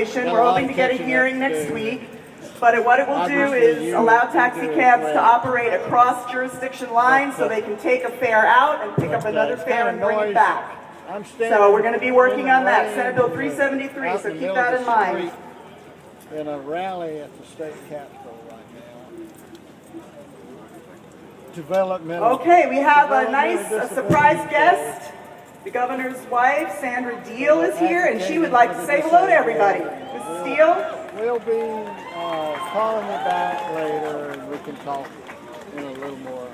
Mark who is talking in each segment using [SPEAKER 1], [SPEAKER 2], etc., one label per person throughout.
[SPEAKER 1] We're hoping to get a hearing next week, but what it will do is allow taxi cabs to operate across jurisdiction lines so they can take a fare out and pick up another fare and bring it back. So we're going to be working on that, Senate Bill 373, so keep that in mind.
[SPEAKER 2] In a rally at the state capitol right now. Developmental.
[SPEAKER 1] Okay, we have a nice surprise guest. The governor's wife, Sandra Deal, is here, and she would like to say hello to everybody. Mrs. Deal?
[SPEAKER 2] We'll be calling you back later, and we can talk in a little more.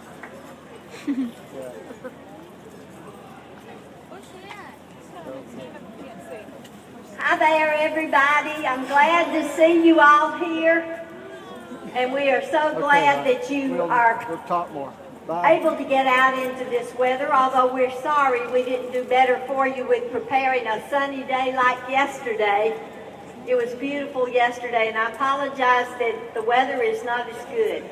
[SPEAKER 2] Yeah.
[SPEAKER 3] Hi there, everybody. I'm glad to see you all here, and we are so glad that you are
[SPEAKER 2] We'll talk more. Bye.
[SPEAKER 3] able to get out into this weather, although we're sorry we didn't do better for you with preparing a sunny day like yesterday. It was beautiful yesterday, and I apologize that the weather is not as good.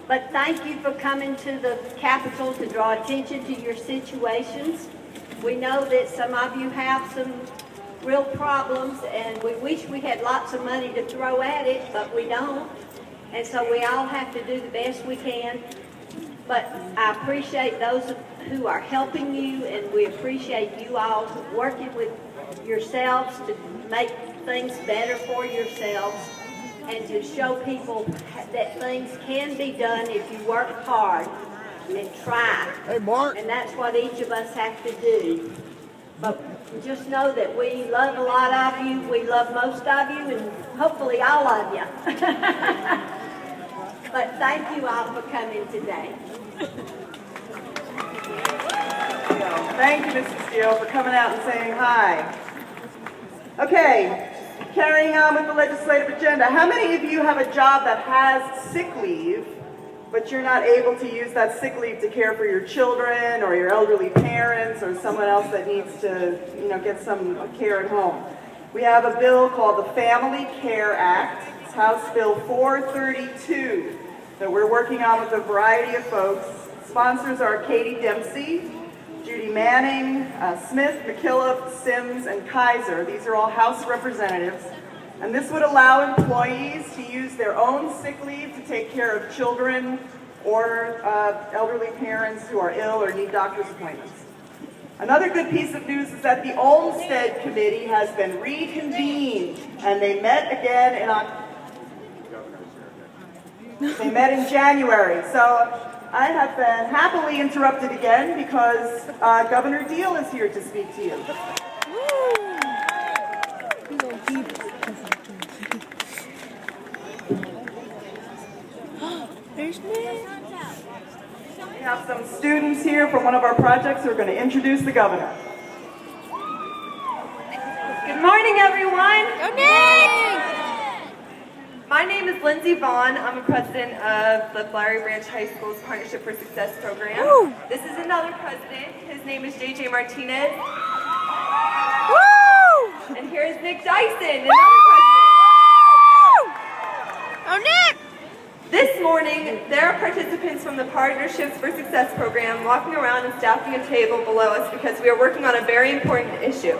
[SPEAKER 3] But thank you for coming to the Capitol to draw attention to your situations. We know that some of you have some real problems, and we wish we had lots of money to throw at it, but we don't. And so we all have to do the best we can. But I appreciate those who are helping you, and we appreciate you all working with yourselves to make things better for yourselves and to show people that things can be done if you work hard and try.
[SPEAKER 2] Hey, Mark.
[SPEAKER 3] And that's what each of us have to do. But just know that we love a lot of you, we love most of you, and hopefully all of you. But thank you all for coming today.
[SPEAKER 1] Thank you, Mrs. Steele, for coming out and saying hi. Okay, carrying on with the legislative agenda. How many of you have a job that has sick leave, but you're not able to use that sick leave to care for your children or your elderly parents or someone else that needs to, get some care at home? We have a bill called the Family Care Act. It's House Bill 432 that we're working on with a variety of folks. Sponsors are Katie Dempsey, Judy Manning, Smith, McKillop, Sims, and Kaiser. These are all House representatives. And this would allow employees to use their own sick leave to take care of children or elderly parents who are ill or need doctor's appointments. Another good piece of news is that the Olmstead Committee has been reconvened, and they met again in January. So I have been happily interrupted again because Governor Deal is here to speak to you. We have some students here from one of our projects who are going to introduce the governor.
[SPEAKER 4] Good morning, everyone.
[SPEAKER 5] Good morning.
[SPEAKER 4] My name is Lindsay Vaughn. I'm a president of the Flowery Branch High School's Partnership for Success program.
[SPEAKER 5] Woo.
[SPEAKER 4] This is another president. His name is JJ Martinez.
[SPEAKER 5] Woo!
[SPEAKER 4] And here's Nick Dyson,
[SPEAKER 5] Woo!
[SPEAKER 4] another president.
[SPEAKER 5] Oh, Nick!
[SPEAKER 4] This morning, there are participants from the Partnerships for Success program walking around and staffing a table below us because we are working on a very important issue.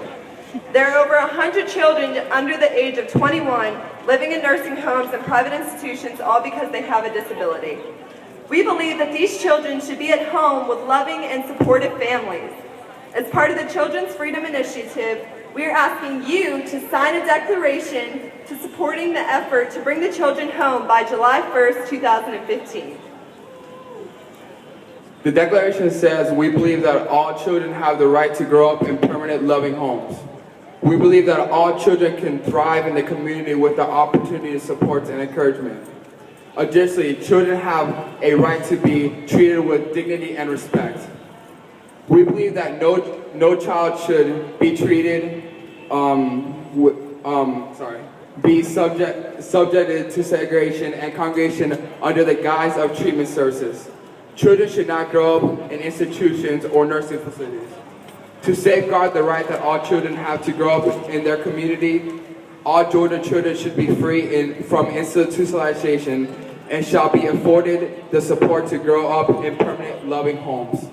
[SPEAKER 4] There are over 100 children under the age of 21 living in nursing homes and private institutions, all because they have a disability. We believe that these children should be at home with loving and supportive families. As part of the Children's Freedom Initiative, we are asking you to sign a declaration to supporting the effort to bring the children home by July 1st, 2015.
[SPEAKER 6] The declaration says we believe that all children have the right to grow up in permanent loving homes. We believe that all children can thrive in the community with the opportunity, support, and encouragement. Additionally, children have a right to be treated with dignity and respect. We believe that no child should be treated, be subjected to segregation and congregation under the guise of treatment services. Children should not grow up in institutions or nursing facilities. To safeguard the right that all children have to grow up in their community, all Georgia children should be free from institutionalization and shall be afforded the support to grow up in permanent loving homes.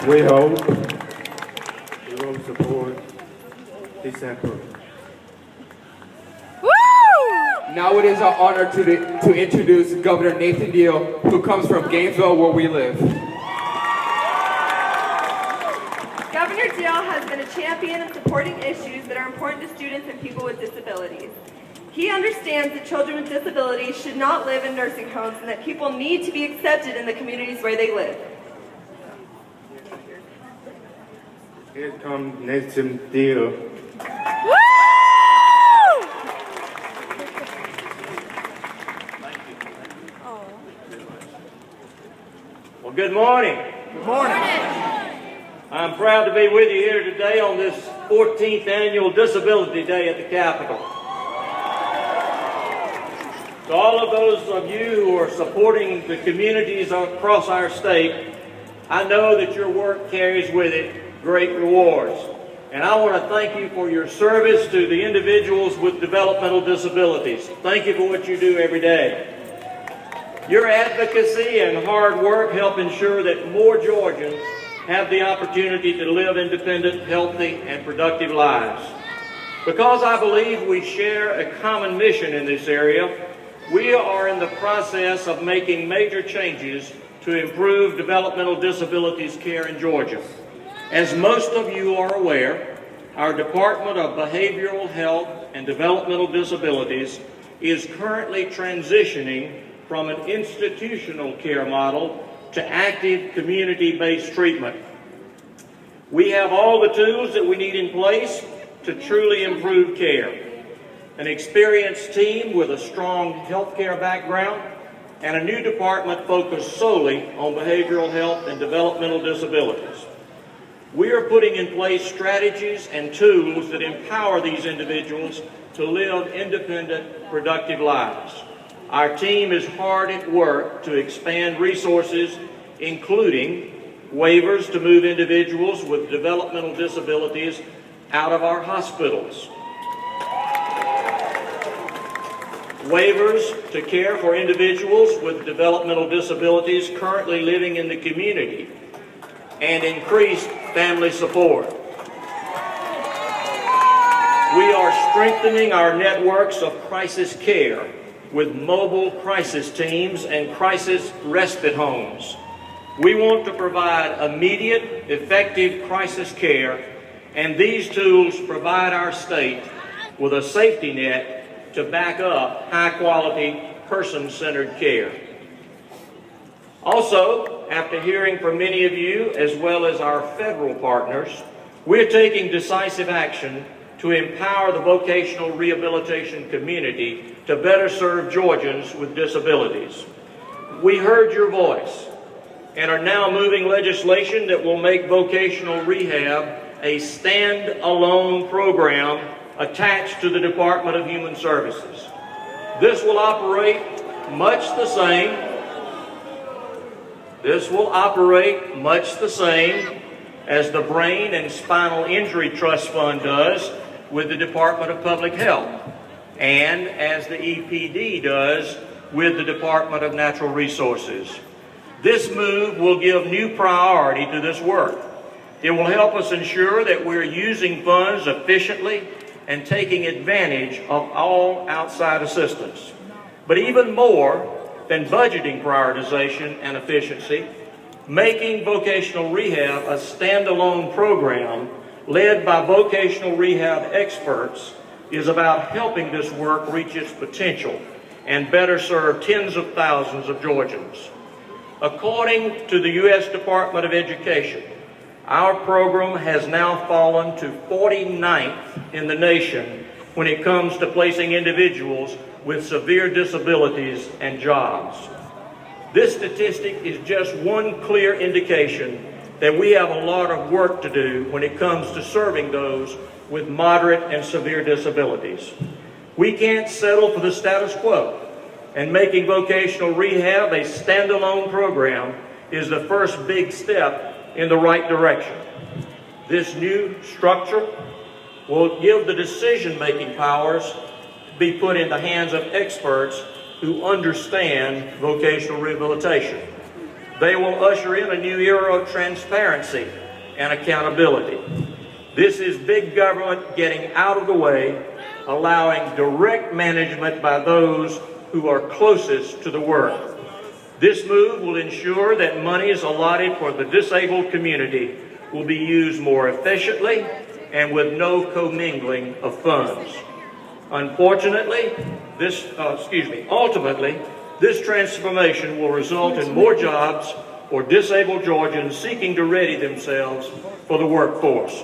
[SPEAKER 7] We hope you will support
[SPEAKER 5] December.
[SPEAKER 6] Now it is our honor to introduce Governor Nathan Deal, who comes from Gainesville, where we live.
[SPEAKER 4] Governor Deal has been a champion in supporting issues that are important to students and people with disabilities. He understands that children with disabilities should not live in nursing homes and that people need to be accepted in the communities where they live.
[SPEAKER 5] Here comes Nathan Deal.
[SPEAKER 7] Well, good morning.
[SPEAKER 2] Good morning.
[SPEAKER 7] I'm proud to be with you here today on this 14th Annual Disability Day at the Capitol. To all of those of you who are supporting the communities across our state, I know that your work carries with it great rewards. And I want to thank you for your service to the individuals with developmental disabilities. Thank you for what you do every day. Your advocacy and hard work help ensure that more Georgians have the opportunity to live independent, healthy, and productive lives. Because I believe we share a common mission in this area, we are in the process of making major changes to improve developmental disabilities care in Georgia. As most of you are aware, our Department of Behavioral Health and Developmental Disabilities is currently transitioning from an institutional care model to active community-based treatment. We have all the tools that we need in place to truly improve care. An experienced team with a strong healthcare background and a new department focused solely on behavioral health and developmental disabilities. We are putting in place strategies and tools that empower these individuals to live independent, productive lives. Our team is hard at work to expand resources, including waivers to move individuals with developmental disabilities out of our hospitals, waivers to care for individuals with developmental disabilities currently living in the community, and increased family support. We are strengthening our networks of crisis care with mobile crisis teams and crisis respite homes. We want to provide immediate, effective crisis care, and these tools provide our state with a safety net to back up high-quality, person-centered care. Also, after hearing from many of you, as well as our federal partners, we're taking decisive action to empower the vocational rehabilitation community to better serve Georgians with disabilities. We heard your voice and are now moving legislation that will make vocational rehab a stand-alone program attached to the Department of Human Services. This will operate much the same as the Brain and Spinal Injury Trust Fund does with the Department of Public Health, and as the EPD does with the Department of Natural Resources. This move will give new priority to this work. It will help us ensure that we're using funds efficiently and taking advantage of all outside assistance. But even more than budgeting prioritization and efficiency, making vocational rehab a standalone program led by vocational rehab experts is about helping this work reach its potential and better serve tens of thousands of Georgians. According to the U.S. Department of Education, our program has now fallen to 49th in the nation when it comes to placing individuals with severe disabilities and jobs. This statistic is just one clear indication that we have a lot of work to do when it comes to serving those with moderate and severe disabilities. We can't settle for the status quo, and making vocational rehab a standalone program is the first big step in the right direction. This new structure will give the decision-making powers to be put in the hands of experts who understand vocational rehabilitation. They will usher in a new era of transparency and accountability. This is big government getting out of the way, allowing direct management by those who are closest to the work. This move will ensure that monies allotted for the disabled community will be used more efficiently and with no commingling of funds. Ultimately, this transformation will result in more jobs for disabled Georgians seeking to ready themselves for the workforce.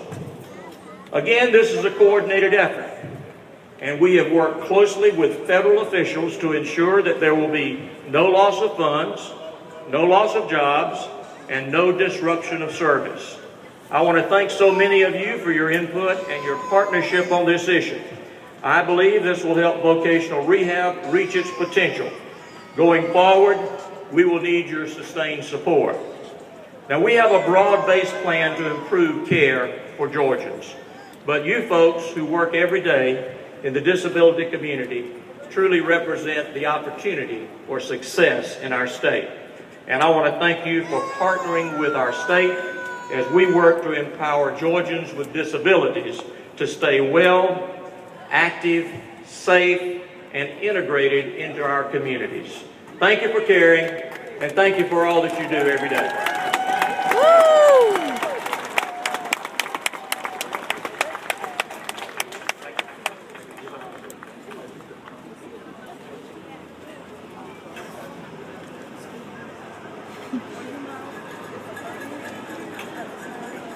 [SPEAKER 7] Again, this is a coordinated effort, and we have worked closely with federal officials to ensure that there will be no loss of funds, no loss of jobs, and no disruption of service. I want to thank so many of you for your input and your partnership on this issue. I believe this will help vocational rehab reach its potential. Going forward, we will need your sustained support. Now, we have a broad-based plan to improve care for Georgians, but you folks who work every day in the disability community truly represent the opportunity for success in our state. And I want to thank you for partnering with our state as we work to empower Georgians with disabilities to stay well, active, safe, and integrated into our communities. Thank you for caring, and thank you for all that you do every day.